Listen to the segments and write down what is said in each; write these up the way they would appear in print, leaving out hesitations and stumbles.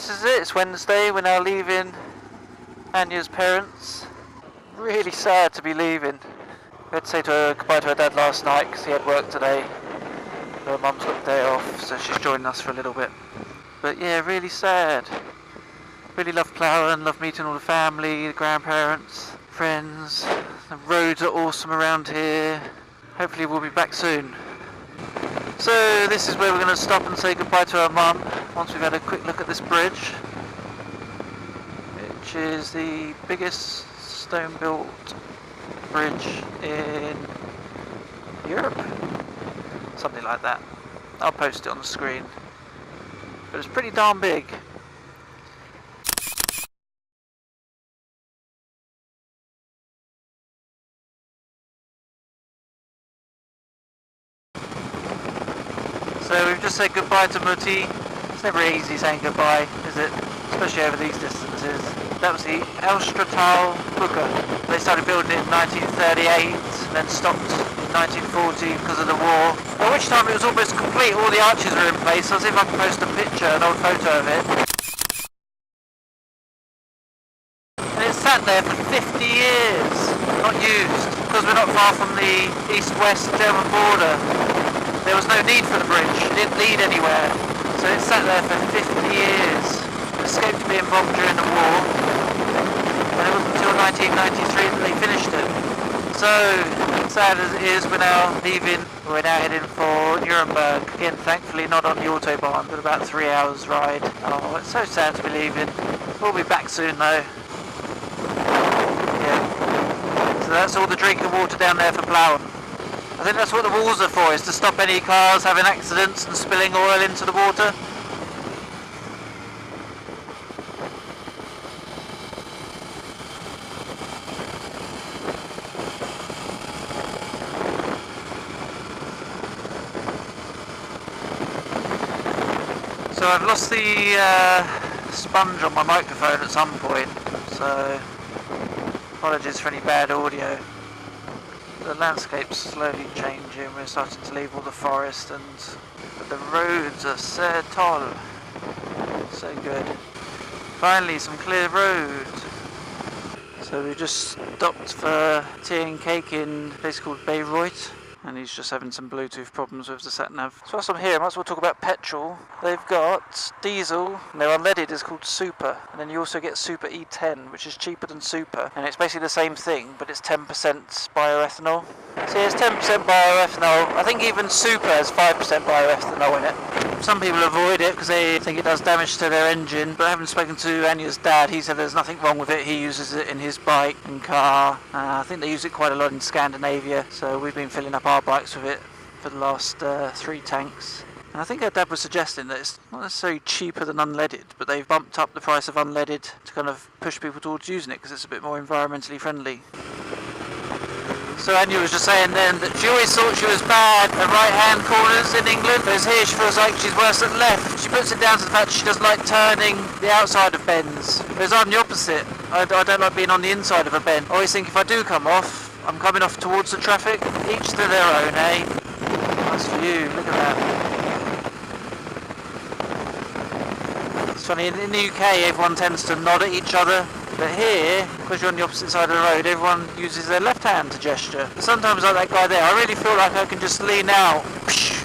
this is it. It's Wednesday. We're now leaving Anya's parents. Really sad to be leaving. We had to say goodbye to her dad last night because he had work today. Her mum's got the day off, so she's joining us for a little bit. But yeah, really sad. Really love Plauen, love meeting all the family, the grandparents, friends. The roads are awesome around here. Hopefully we'll be back soon. So this is where we're going to stop and say goodbye to our mum once we've had a quick look at this bridge, which is the biggest stone-built bridge in Europe. Something like that. I'll post it on the screen. But it's pretty darn big. So we've just said goodbye to Mutti. It's never easy saying goodbye, is it? Especially over these distances. That was the Elstratal Brücke. They started building it in 1938 and then stopped in 1940 because of the war. By which time it was almost complete, all the arches were in place. I'll see if I can post a picture, an old photo of it. And it sat there for 50 years, not used, because we're not far from the east-west German border. There was no need for the bridge, it didn't lead anywhere. So it sat there for 50 years. It escaped being bombed during the war. And it wasn't until 1993 that they finished it. So, sad as it is, we're now leaving. We're now heading for Nuremberg. Again, thankfully not on the Autobahn, but about 3 hours ride. Oh, it's so sad to be leaving. We'll be back soon though. Yeah. So that's all the drinking water down there for Plauen. I think that's what the walls are for, is to stop any cars having accidents and spilling oil into the water. So I've lost the sponge on my microphone at some point, so apologies for any bad audio. The landscape's slowly changing, we're starting to leave all the forest, but the roads are so tall, so good. Finally some clear road. So we just stopped for tea and cake in a place called Bayreuth, and he's just having some Bluetooth problems with the sat-nav. So whilst I'm here, I might as well talk about petrol. They've got diesel, and they're unleaded, it's called Super. And then you also get Super E10, which is cheaper than Super. And it's basically the same thing, but it's 10% bioethanol. So it's 10% bioethanol. I think even Super has 5% bioethanol in it. Some people avoid it because they think it does damage to their engine, but having spoken to Anya's dad, he said there's nothing wrong with it. He uses it in his bike and car. I think they use it quite a lot in Scandinavia, so we've been filling up our bikes with it for the last 3 tanks. And I think her dad was suggesting that it's not necessarily cheaper than unleaded, but they've bumped up the price of unleaded to kind of push people towards using it because it's a bit more environmentally friendly. So Anya was just saying then that she always thought she was bad at right-hand corners in England, whereas here she feels like she's worse at left. She puts it down to the fact that she doesn't like turning the outside of bends, whereas I'm the opposite. I don't like being on the inside of a bend. I always think if I do come off, I'm coming off towards the traffic. Each to their own, eh? Nice view, look at that. It's funny, in the UK everyone tends to nod at each other. But here, because you're on the opposite side of the road, everyone uses their left hand to gesture. Sometimes like that guy there, I really feel like I can just lean out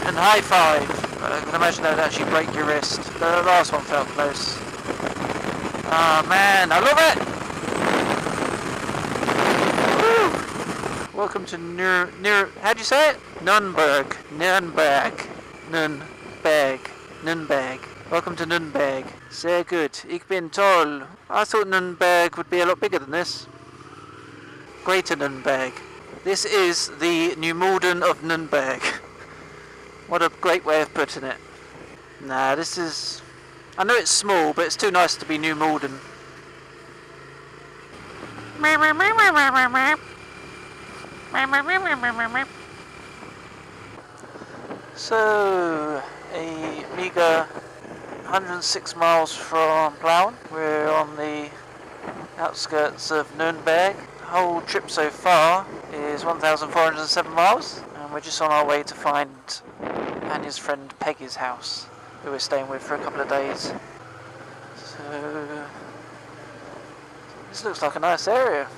and high five. But I can imagine that would actually break your wrist. The last one felt close. Oh man, I love it! Woo! Welcome to how'd you say it? Nuremberg. Welcome to Nuremberg. Sehr gut. Ich bin toll. I thought Nuremberg would be a lot bigger than this. Greater Nuremberg. This is the New Malden of Nuremberg. What a great way of putting it. Nah, this is... I know it's small, but it's too nice to be New Malden. So, a meager 106 miles from Plauen. We're on the outskirts of Nuremberg. The whole trip so far is 1,407 miles, and we're just on our way to find Anya's friend Peggy's house, who we're staying with for a couple of days. So this looks like a nice area.